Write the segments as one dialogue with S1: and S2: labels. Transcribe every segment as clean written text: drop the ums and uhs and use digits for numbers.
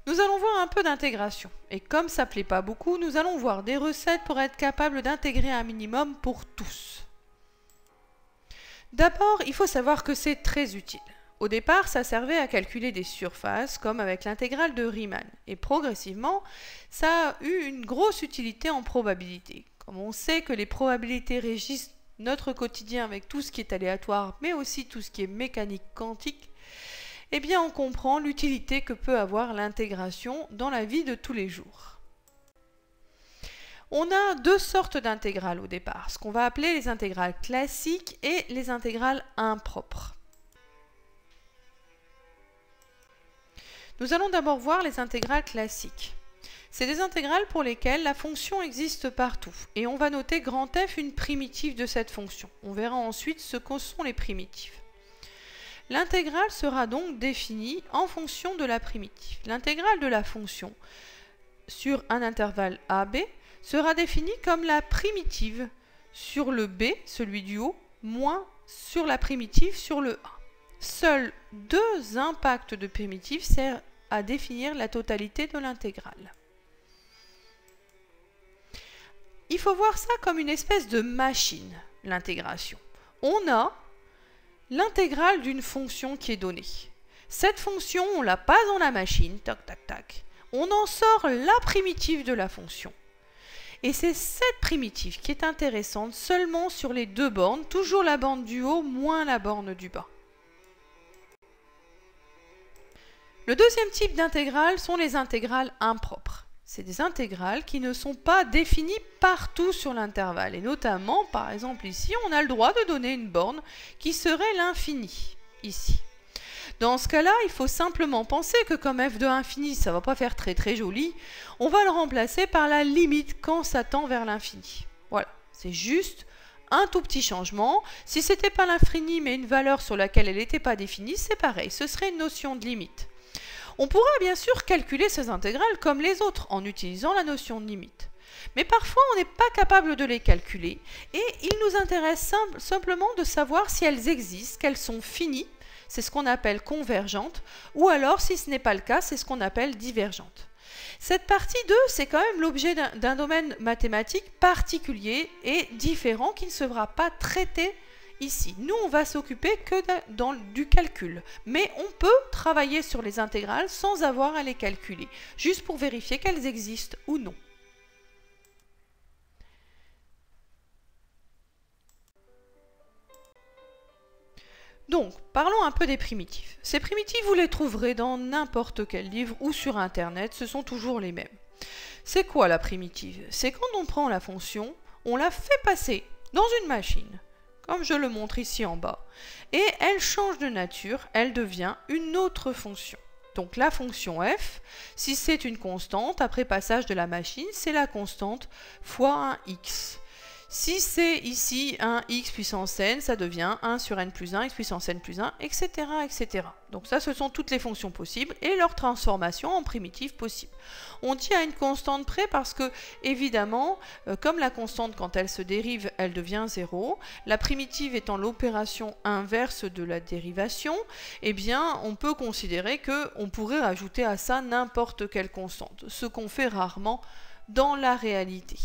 S1: Nous allons voir un peu d'intégration. Et comme ça ne plaît pas beaucoup, nous allons voir des recettes pour être capable d'intégrer un minimum pour tous. D'abord, il faut savoir que c'est très utile. Au départ, ça servait à calculer des surfaces, comme avec l'intégrale de Riemann. Et progressivement, ça a eu une grosse utilité en probabilité. Comme on sait que les probabilités régissent notre quotidien avec tout ce qui est aléatoire, mais aussi tout ce qui est mécanique quantique, eh bien on comprend l'utilité que peut avoir l'intégration dans la vie de tous les jours. On a deux sortes d'intégrales au départ, ce qu'on va appeler les intégrales classiques et les intégrales impropres. Nous allons d'abord voir les intégrales classiques. C'est des intégrales pour lesquelles la fonction existe partout, et on va noter grand F une primitive de cette fonction. On verra ensuite ce que sont les primitives. L'intégrale sera donc définie en fonction de la primitive. L'intégrale de la fonction sur un intervalle AB sera définie comme la primitive sur le B, celui du haut, moins sur la primitive sur le A. Seuls deux impacts de primitive servent à définir la totalité de l'intégrale. Il faut voir ça comme une espèce de machine, l'intégration. On a l'intégrale d'une fonction qui est donnée. Cette fonction, on la passe dans la machine, tac, tac, tac. On en sort la primitive de la fonction. Et c'est cette primitive qui est intéressante seulement sur les deux bornes, toujours la borne du haut moins la borne du bas. Le deuxième type d'intégrales sont les intégrales impropres. C'est des intégrales qui ne sont pas définies partout sur l'intervalle. Et notamment, par exemple ici, on a le droit de donner une borne qui serait l'infini, ici. Dans ce cas-là, il faut simplement penser que comme f de infini, ça ne va pas faire très très joli, on va le remplacer par la limite quand ça tend vers l'infini. Voilà, c'est juste un tout petit changement. Si ce n'était pas l'infini, mais une valeur sur laquelle elle n'était pas définie, c'est pareil, ce serait une notion de limite. On pourra bien sûr calculer ces intégrales comme les autres en utilisant la notion de limite. Mais parfois on n'est pas capable de les calculer et il nous intéresse simplement de savoir si elles existent, qu'elles sont finies, c'est ce qu'on appelle convergentes, ou alors si ce n'est pas le cas, c'est ce qu'on appelle divergentes. Cette partie 2, c'est quand même l'objet d'un domaine mathématique particulier et différent qui ne sera pas traité ici. Nous, on va s'occuper que du calcul, mais on peut travailler sur les intégrales sans avoir à les calculer, juste pour vérifier qu'elles existent ou non. Donc, parlons un peu des primitives. Ces primitives, vous les trouverez dans n'importe quel livre ou sur Internet, ce sont toujours les mêmes. C'est quoi la primitive? C'est quand on prend la fonction, on la fait passer dans une machine, comme je le montre ici en bas, et elle change de nature, elle devient une autre fonction. Donc la fonction f, si c'est une constante, après passage de la machine, c'est la constante fois un x. Si c'est ici un x puissance n, ça devient 1 sur n plus 1, x puissance n plus 1, etc., etc. Donc ça, ce sont toutes les fonctions possibles et leur transformation en primitive possible. On dit à une constante près parce que, évidemment, comme la constante, quand elle se dérive, elle devient 0, la primitive étant l'opération inverse de la dérivation, eh bien, on peut considérer qu'on pourrait rajouter à ça n'importe quelle constante, ce qu'on fait rarement dans la réalité.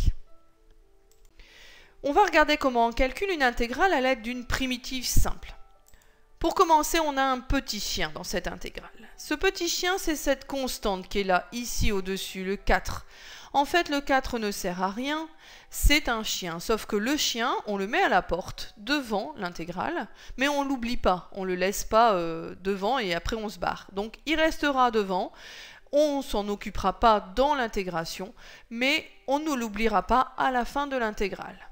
S1: On va regarder comment on calcule une intégrale à l'aide d'une primitive simple. Pour commencer, on a un petit chien dans cette intégrale. Ce petit chien, c'est cette constante qui est là, ici au-dessus, le 4. En fait, le 4 ne sert à rien, c'est un chien. Sauf que le chien, on le met à la porte, devant l'intégrale, mais on ne l'oublie pas. On ne le laisse pas devant et après on se barre. Donc, il restera devant. On ne s'en occupera pas dans l'intégration, mais on ne l'oubliera pas à la fin de l'intégrale.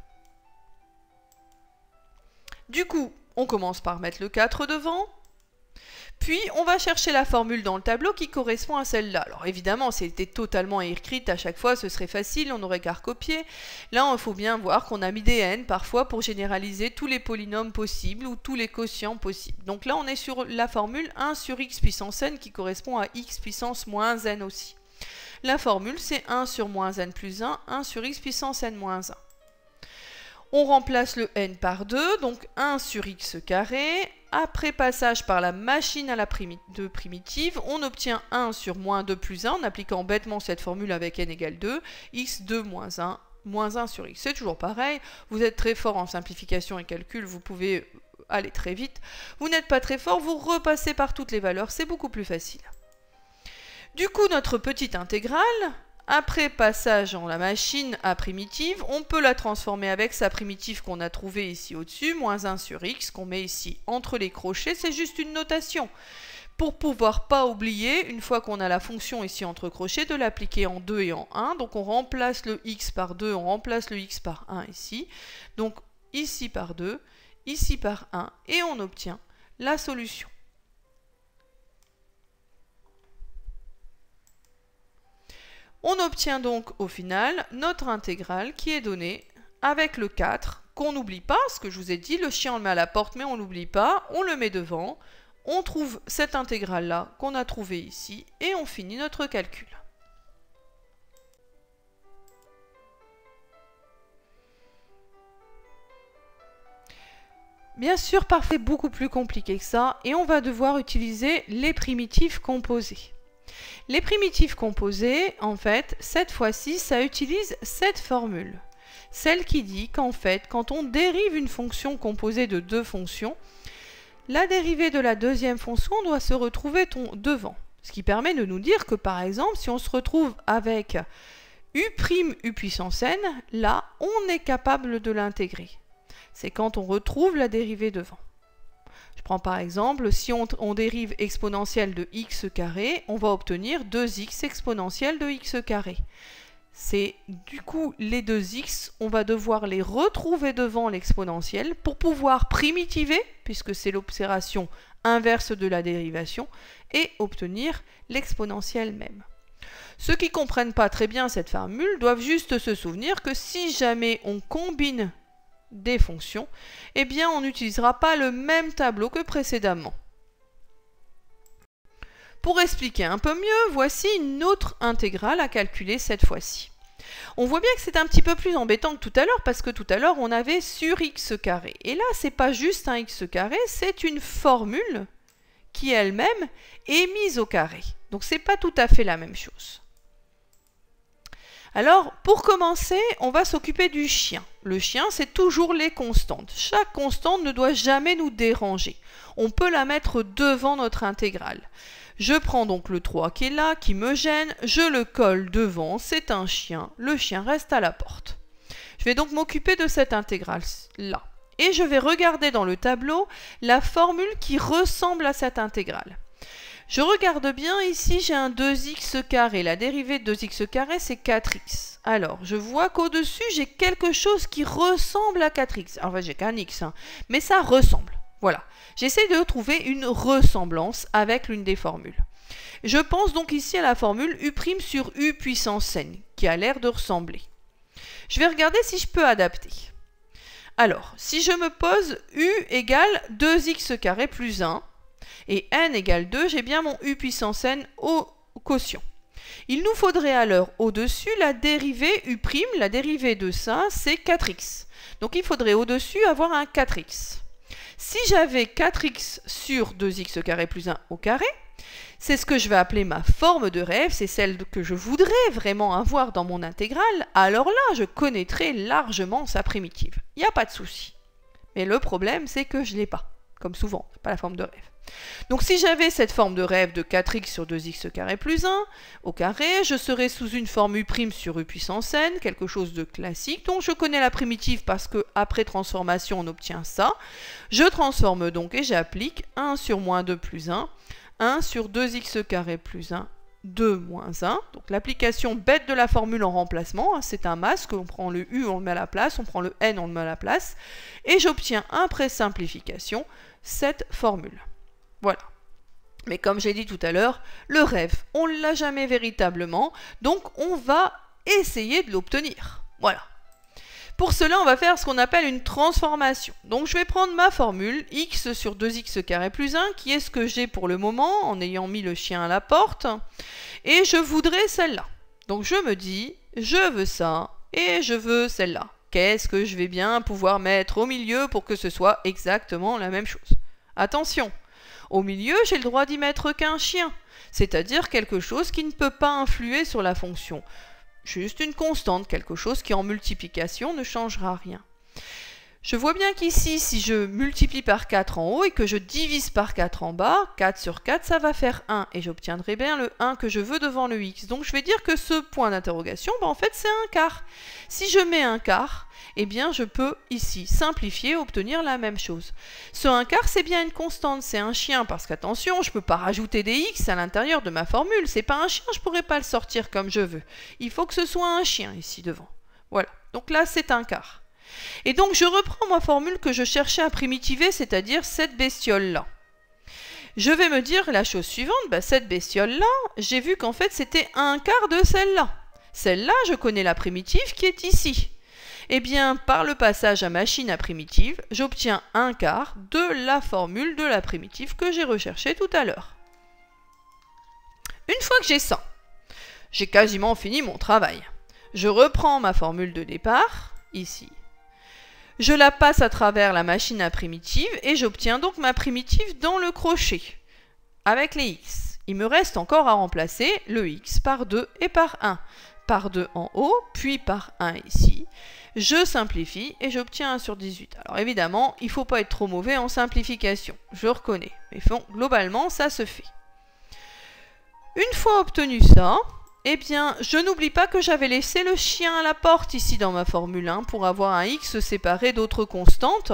S1: Du coup, on commence par mettre le 4 devant, puis on va chercher la formule dans le tableau qui correspond à celle-là. Alors évidemment, si elle était totalement écrite à chaque fois, ce serait facile, on n'aurait qu'à recopier. Là, il faut bien voir qu'on a mis des n parfois pour généraliser tous les polynômes possibles ou tous les quotients possibles. Donc là, on est sur la formule 1 sur x puissance n qui correspond à x puissance moins n aussi. La formule, c'est 1 sur moins n plus 1, 1 sur x puissance n moins 1. On remplace le n par 2, donc 1 sur x carré, après passage par la machine à la primitive, on obtient 1 sur moins 2 plus 1 en appliquant bêtement cette formule avec n égale 2, x2 moins 1, moins 1 sur x. C'est toujours pareil, vous êtes très fort en simplification et calcul, vous pouvez aller très vite. Vous n'êtes pas très fort, vous repassez par toutes les valeurs, c'est beaucoup plus facile. Du coup, notre petite intégrale, après passage en la machine à primitive, on peut la transformer avec sa primitive qu'on a trouvée ici au-dessus, moins 1 sur x, qu'on met ici entre les crochets, c'est juste une notation. Pour pouvoir pas oublier, une fois qu'on a la fonction ici entre crochets, de l'appliquer en 2 et en 1. Donc on remplace le x par 2, on remplace le x par 1 ici. Donc ici par 2, ici par 1, et on obtient la solution. On obtient donc au final notre intégrale qui est donnée avec le 4, qu'on n'oublie pas, ce que je vous ai dit, le chien on le met à la porte mais on ne l'oublie pas, on le met devant, on trouve cette intégrale-là qu'on a trouvée ici et on finit notre calcul. Bien sûr, parfait beaucoup plus compliqué que ça et on va devoir utiliser les primitives composées. Les primitives composées, en fait, cette fois-ci, ça utilise cette formule. Celle qui dit qu'en fait, quand on dérive une fonction composée de deux fonctions, la dérivée de la deuxième fonction doit se retrouver devant. Ce qui permet de nous dire que, par exemple, si on se retrouve avec u' puissance n, là, on est capable de l'intégrer. C'est quand on retrouve la dérivée devant. Je prends par exemple, si on dérive exponentielle de x carré, on va obtenir 2x exponentielle de x carré. C'est du coup les 2x, on va devoir les retrouver devant l'exponentielle pour pouvoir primitiver, puisque c'est l'opération inverse de la dérivation, et obtenir l'exponentielle même. Ceux qui ne comprennent pas très bien cette formule doivent juste se souvenir que si jamais on combine des fonctions, eh bien on n'utilisera pas le même tableau que précédemment. Pour expliquer un peu mieux, voici une autre intégrale à calculer cette fois-ci. On voit bien que c'est un petit peu plus embêtant que tout à l'heure parce que tout à l'heure on avait sur x carré. Et là c'est pas juste un x carré, c'est une formule qui elle-même est mise au carré. Donc c'est pas tout à fait la même chose. Alors, pour commencer, on va s'occuper du chien. Le chien, c'est toujours les constantes. Chaque constante ne doit jamais nous déranger. On peut la mettre devant notre intégrale. Je prends donc le 3 qui est là, qui me gêne, je le colle devant, c'est un chien, le chien reste à la porte. Je vais donc m'occuper de cette intégrale-là. Et je vais regarder dans le tableau la formule qui ressemble à cette intégrale. Je regarde bien, ici j'ai un 2x carré, la dérivée de 2x carré c'est 4x. Alors, je vois qu'au-dessus j'ai quelque chose qui ressemble à 4x. En fait, j'ai qu'un x, hein, mais ça ressemble. Voilà, j'essaie de trouver une ressemblance avec l'une des formules. Je pense donc ici à la formule u' sur u puissance n, qui a l'air de ressembler. Je vais regarder si je peux adapter. Alors, si je me pose u égale 2x carré plus 1, et n égale 2, j'ai bien mon u puissance n au quotient. Il nous faudrait alors au-dessus la dérivée u', la dérivée de ça, c'est 4x. Donc il faudrait au-dessus avoir un 4x. Si j'avais 4x sur 2x carré plus 1 au carré, c'est ce que je vais appeler ma forme de rêve, c'est celle que je voudrais vraiment avoir dans mon intégrale, alors là, je connaîtrais largement sa primitive. Il n'y a pas de souci. Mais le problème, c'est que je ne l'ai pas, comme souvent, c'est pas la forme de rêve. Donc si j'avais cette forme de rêve de 4x sur 2x carré plus 1 au carré, je serais sous une forme u' sur u puissance n, quelque chose de classique. Donc je connais la primitive parce que après transformation on obtient ça. Je transforme donc et j'applique 1 sur moins 2 plus 1, 1 sur 2x carré plus 1, 2 moins 1. Donc l'application bête de la formule en remplacement, hein, c'est un masque, on prend le u, on le met à la place, on prend le n, on le met à la place. Et j'obtiens après simplification cette formule. Voilà. Mais comme j'ai dit tout à l'heure, le rêve, on ne l'a jamais véritablement, donc on va essayer de l'obtenir. Voilà. Pour cela, on va faire ce qu'on appelle une transformation. Donc je vais prendre ma formule, x sur 2x carré plus 1, qui est ce que j'ai pour le moment, en ayant mis le chien à la porte, et je voudrais celle-là. Donc je me dis, je veux ça, et je veux celle-là. Qu'est-ce que je vais bien pouvoir mettre au milieu pour que ce soit exactement la même chose? Attention, au milieu, j'ai le droit d'y mettre qu'un chien, c'est-à-dire quelque chose qui ne peut pas influer sur la fonction. Juste une constante, quelque chose qui en multiplication ne changera rien. Je vois bien qu'ici, si je multiplie par 4 en haut et que je divise par 4 en bas, 4 sur 4, ça va faire 1. Et j'obtiendrai bien le 1 que je veux devant le x. Donc je vais dire que ce point d'interrogation, en fait, c'est un quart. Si je mets un quart, eh bien je peux ici simplifier et obtenir la même chose. Ce 1 quart, c'est bien une constante, c'est un chien, parce qu'attention, je ne peux pas rajouter des x à l'intérieur de ma formule. C'est pas un chien, je ne pourrais pas le sortir comme je veux. Il faut que ce soit un chien ici devant. Voilà, donc là c'est un quart. Et donc je reprends ma formule que je cherchais à primitiver, c'est-à-dire cette bestiole-là. Je vais me dire la chose suivante, cette bestiole-là, j'ai vu qu'en fait c'était un quart de celle-là. Celle-là, je connais la primitive qui est ici. Eh bien, par le passage à machine à primitive, j'obtiens un quart de la formule de la primitive que j'ai recherchée tout à l'heure. Une fois que j'ai ça, j'ai quasiment fini mon travail. Je reprends ma formule de départ, ici. Je la passe à travers la machine à primitive et j'obtiens donc ma primitive dans le crochet, avec les x. Il me reste encore à remplacer le x par 2 et par 1. Par 2 en haut, puis par 1 ici. Je simplifie et j'obtiens 1 sur 18. Alors évidemment, il ne faut pas être trop mauvais en simplification, je reconnais. Mais bon, globalement, ça se fait. Une fois obtenu ça, eh bien, je n'oublie pas que j'avais laissé le chien à la porte ici dans ma formule 1 pour avoir un x séparé d'autres constantes.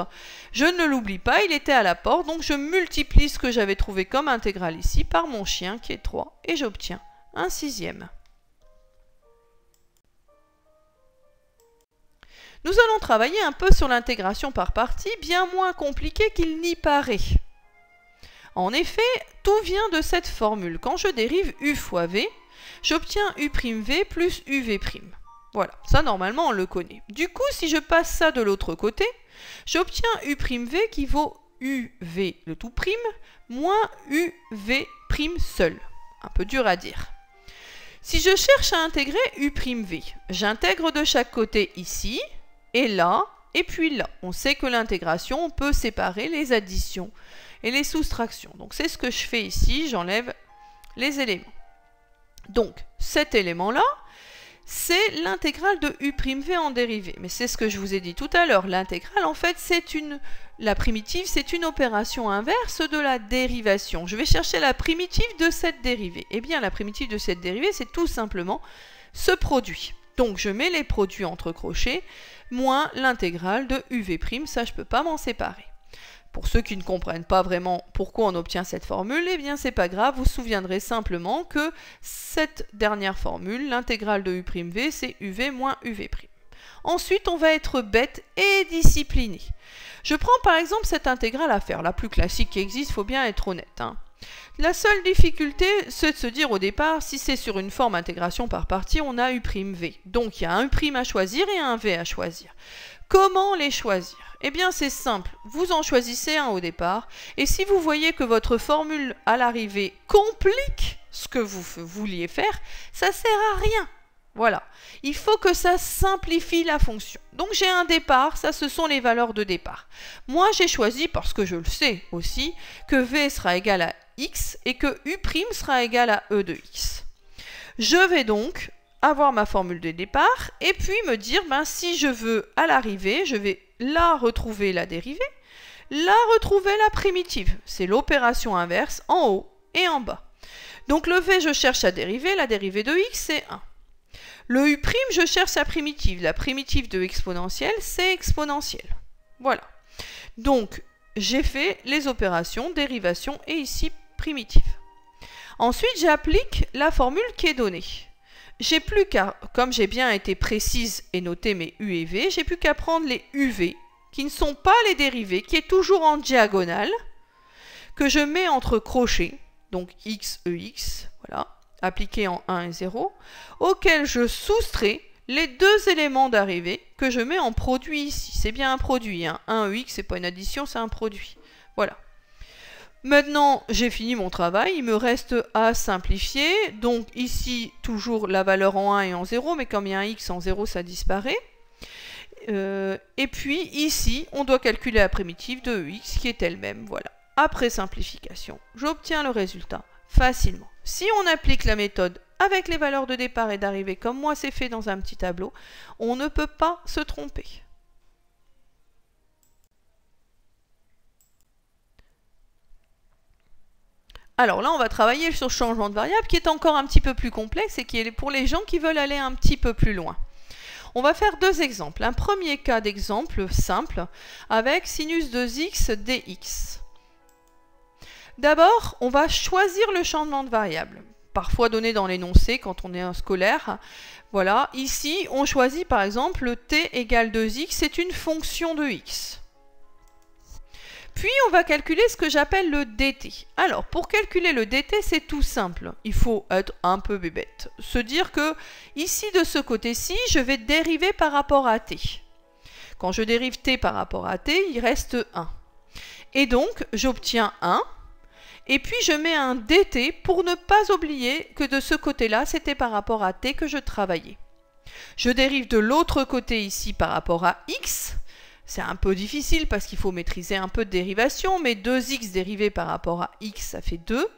S1: Je ne l'oublie pas, il était à la porte, donc je multiplie ce que j'avais trouvé comme intégrale ici par mon chien qui est 3 et j'obtiens un sixième. Nous allons travailler un peu sur l'intégration par partie, bien moins compliqué qu'il n'y paraît. En effet, tout vient de cette formule. Quand je dérive u fois v, j'obtiens u'v plus uv'. Voilà, ça normalement on le connaît. Du coup, si je passe ça de l'autre côté, j'obtiens u'v qui vaut uv le tout prime moins uv' seul. Un peu dur à dire. Si je cherche à intégrer u'v, j'intègre de chaque côté ici, et là, et puis là. On sait que l'intégration, on peut séparer les additions et les soustractions. Donc c'est ce que je fais ici, j'enlève les éléments. Donc, cet élément-là, c'est l'intégrale de u'v en dérivée. Mais c'est ce que je vous ai dit tout à l'heure. L'intégrale, en fait, la primitive, c'est une opération inverse de la dérivation. Je vais chercher la primitive de cette dérivée. Eh bien, la primitive de cette dérivée, c'est tout simplement ce produit. Donc, je mets les produits entre crochets, moins l'intégrale de uv', ça, je ne peux pas m'en séparer. Pour ceux qui ne comprennent pas vraiment pourquoi on obtient cette formule, eh bien c'est pas grave, vous vous souviendrez simplement que cette dernière formule, l'intégrale de u'v, c'est uv moins uv'. Ensuite, on va être bête et discipliné. Je prends par exemple cette intégrale à faire, la plus classique qui existe, il faut bien être honnête. La seule difficulté, c'est de se dire au départ, si c'est sur une forme intégration par partie, on a u'v. Donc il y a un u' à choisir et un v à choisir. Comment les choisir? Eh bien c'est simple, vous en choisissez un au départ, et si vous voyez que votre formule à l'arrivée complique ce que vous vouliez faire, ça sert à rien. Voilà, il faut que ça simplifie la fonction. Donc j'ai un départ, ça ce sont les valeurs de départ. Moi j'ai choisi, parce que je le sais aussi, que v sera égal à x et que u' sera égal à e de x. Je vais donc avoir ma formule de départ et puis me dire, si je veux à l'arrivée, je vais là retrouver la dérivée, là retrouver la primitive. C'est l'opération inverse en haut et en bas. Donc le v, je cherche à dériver, la dérivée de x, c'est 1. Le u', je cherche sa primitive. La primitive de exponentielle, c'est exponentielle. Voilà. Donc, j'ai fait les opérations dérivation et ici primitive. Ensuite, j'applique la formule qui est donnée. J'ai plus qu'à, comme j'ai bien été précise et noté mes u et v, j'ai plus qu'à prendre les uv, qui ne sont pas les dérivés, qui est toujours en diagonale, que je mets entre crochets, donc x, ex, voilà, appliqué en 1 et 0, auquel je soustrais les deux éléments d'arrivée que je mets en produit ici. C'est bien un produit, 1 ex, c'est pas une addition, c'est un produit. Voilà. Maintenant, j'ai fini mon travail, il me reste à simplifier. Donc ici, toujours la valeur en 1 et en 0, mais comme il y a un x en 0, ça disparaît. Et puis ici, on doit calculer la primitive de ex qui est elle-même, voilà. après simplification, j'obtiens le résultat facilement. Si on applique la méthode avec les valeurs de départ et d'arrivée, comme moi c'est fait dans un petit tableau, on ne peut pas se tromper. Alors là, on va travailler sur le changement de variable qui est encore un petit peu plus complexe et qui est pour les gens qui veulent aller un petit peu plus loin. On va faire deux exemples. Un premier cas d'exemple simple avec sinus de x dx. D'abord, on va choisir le changement de variable, parfois donné dans l'énoncé quand on est un scolaire. Voilà, ici, on choisit par exemple t égale 2x, c'est une fonction de x. Puis, on va calculer ce que j'appelle le dt. Alors, pour calculer le dt, c'est tout simple. Il faut être un peu bébête. Se dire que, ici, de ce côté-ci, je vais dériver par rapport à t. Quand je dérive t par rapport à t, il reste 1. Et donc, j'obtiens 1. Et puis, je mets un dt pour ne pas oublier que de ce côté-là, c'était par rapport à t que je travaillais. Je dérive de l'autre côté ici par rapport à x. C'est un peu difficile parce qu'il faut maîtriser un peu de dérivation, mais 2x dérivé par rapport à x, ça fait 2.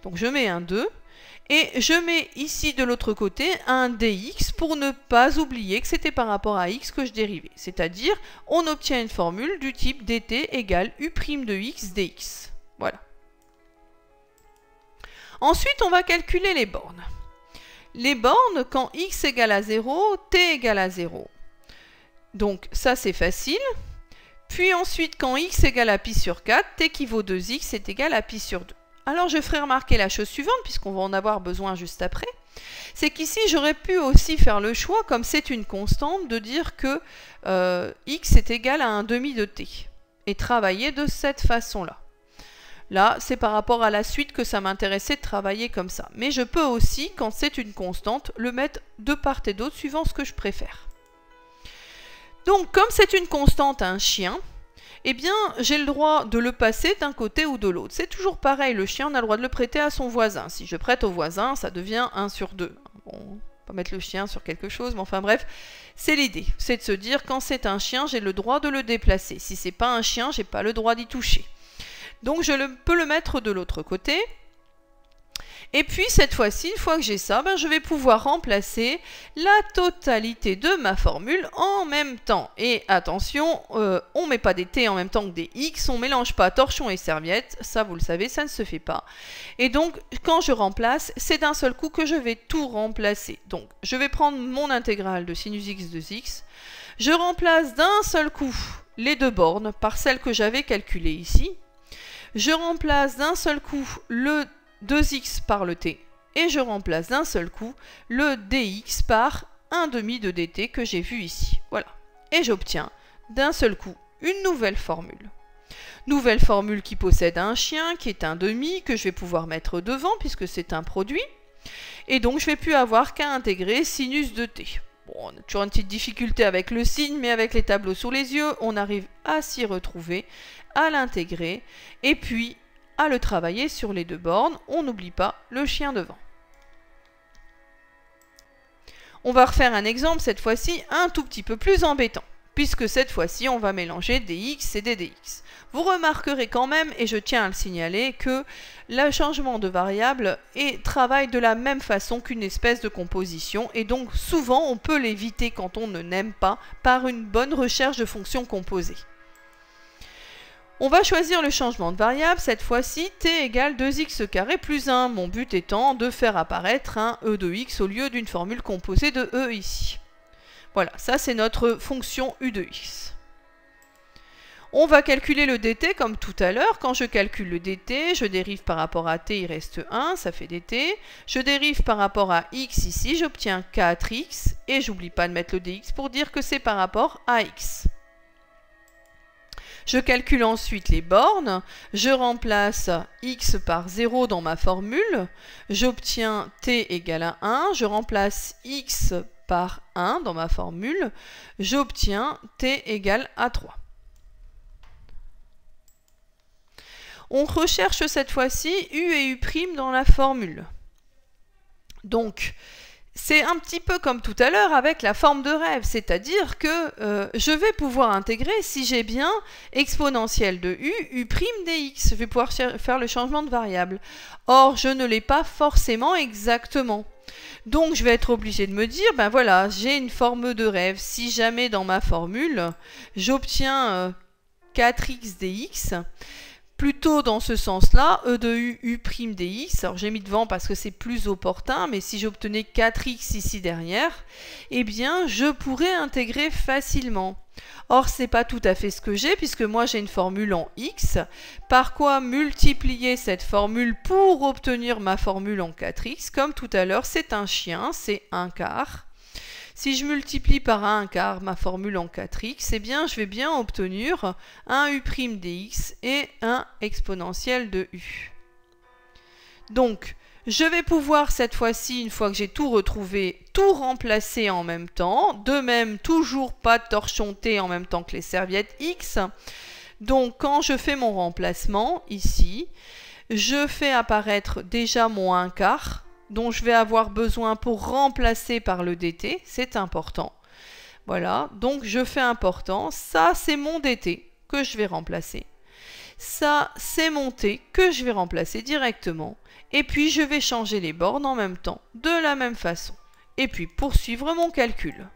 S1: Donc je mets un 2. Et je mets ici de l'autre côté un dx pour ne pas oublier que c'était par rapport à x que je dérivais. C'est-à-dire, on obtient une formule du type dt égale u' de x dx. Voilà. Ensuite, on va calculer les bornes. Les bornes, quand x égale à 0, t égale à 0. Donc ça c'est facile. Puis ensuite quand x égale à pi sur 4, t qui vaut 2x est égal à pi sur 2. Alors je ferai remarquer la chose suivante, puisqu'on va en avoir besoin juste après. C'est qu'ici j'aurais pu aussi faire le choix, comme c'est une constante, de dire que x est égal à un demi de t. Et travailler de cette façon-là. Là, c'est par rapport à la suite que ça m'intéressait de travailler comme ça. Mais je peux aussi, quand c'est une constante, le mettre de part et d'autre, suivant ce que je préfère. Donc, comme c'est une constante, un chien, eh bien, j'ai le droit de le passer d'un côté ou de l'autre. C'est toujours pareil, le chien, on a le droit de le prêter à son voisin. Si je prête au voisin, ça devient 1 sur 2. Bon, on va mettre le chien sur quelque chose, mais enfin bref, c'est l'idée. C'est de se dire, quand c'est un chien, j'ai le droit de le déplacer. Si c'est pas un chien, j'ai pas le droit d'y toucher. Donc, je peux le mettre de l'autre côté. Et puis cette fois-ci, une fois que j'ai ça, je vais pouvoir remplacer la totalité de ma formule en même temps. Et attention, on ne met pas des t en même temps que des x, on ne mélange pas torchon et serviette, ça vous le savez, ça ne se fait pas. Et donc quand je remplace, c'est d'un seul coup que je vais tout remplacer. Donc je vais prendre mon intégrale de sinus x de x, je remplace d'un seul coup les deux bornes par celles que j'avais calculées ici, je remplace d'un seul coup le 2x par le t, et je remplace d'un seul coup le dx par un demi de dt que j'ai vu ici. Voilà. Et j'obtiens d'un seul coup une nouvelle formule. Nouvelle formule qui possède un chien, qui est un demi, que je vais pouvoir mettre devant, puisque c'est un produit. Et donc, je ne vais plus avoir qu'à intégrer sinus de t. Bon, on a toujours une petite difficulté avec le signe, mais avec les tableaux sous les yeux, on arrive à s'y retrouver, à l'intégrer, et puis à le travailler sur les deux bornes, on n'oublie pas le chien devant. On va refaire un exemple, cette fois-ci un tout petit peu plus embêtant, puisque cette fois-ci on va mélanger des x et des dx. Vous remarquerez quand même, et je tiens à le signaler, que le changement de variable travaille de la même façon qu'une espèce de composition, et donc souvent on peut l'éviter quand on ne n'aime pas par une bonne recherche de fonctions composées. On va choisir le changement de variable, cette fois-ci t égale 2x carré plus 1, mon but étant de faire apparaître un e de x au lieu d'une formule composée de e ici. Voilà, ça c'est notre fonction u de x. On va calculer le dt comme tout à l'heure. Quand je calcule le dt, je dérive par rapport à t, il reste 1, ça fait dt. Je dérive par rapport à x ici, j'obtiens 4x, et j'oublie pas de mettre le dx pour dire que c'est par rapport à x. Je calcule ensuite les bornes, je remplace x par 0 dans ma formule, j'obtiens t égale à 1, je remplace x par 1 dans ma formule, j'obtiens t égale à 3. On recherche cette fois-ci u et u' dans la formule. Donc, C'est un petit peu comme tout à l'heure avec la forme de rêve, c'est-à-dire que je vais pouvoir intégrer, si j'ai bien exponentielle de u, u' dx, je vais pouvoir faire le changement de variable. Or, je ne l'ai pas forcément exactement. Donc, je vais être obligée de me dire, ben voilà, j'ai une forme de rêve. Si jamais dans ma formule, j'obtiens 4x dx, plutôt dans ce sens-là, e de u, u' dx, alors j'ai mis devant parce que c'est plus opportun, mais si j'obtenais 4x ici derrière, eh bien je pourrais intégrer facilement. Or, c'est pas tout à fait ce que j'ai, puisque moi j'ai une formule en x, par quoi multiplier cette formule pour obtenir ma formule en 4x, comme tout à l'heure, c'est un chien, c'est 1/4. Si je multiplie par 1/4 ma formule en 4x, eh bien je vais bien obtenir un u' dx et un exponentiel de u. Donc, je vais pouvoir cette fois-ci, une fois que j'ai tout retrouvé, tout remplacer en même temps. De même, toujours pas de torchon T en même temps que les serviettes X. Donc, quand je fais mon remplacement, ici, je fais apparaître déjà mon 1/4, dont je vais avoir besoin pour remplacer par le dt, c'est important. Voilà, donc je fais important, ça c'est mon dt que je vais remplacer. Ça c'est mon t que je vais remplacer directement. Et puis je vais changer les bornes en même temps, de la même façon. Et puis poursuivre mon calcul.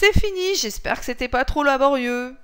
S1: c'est fini, j'espère que c'était pas trop laborieux.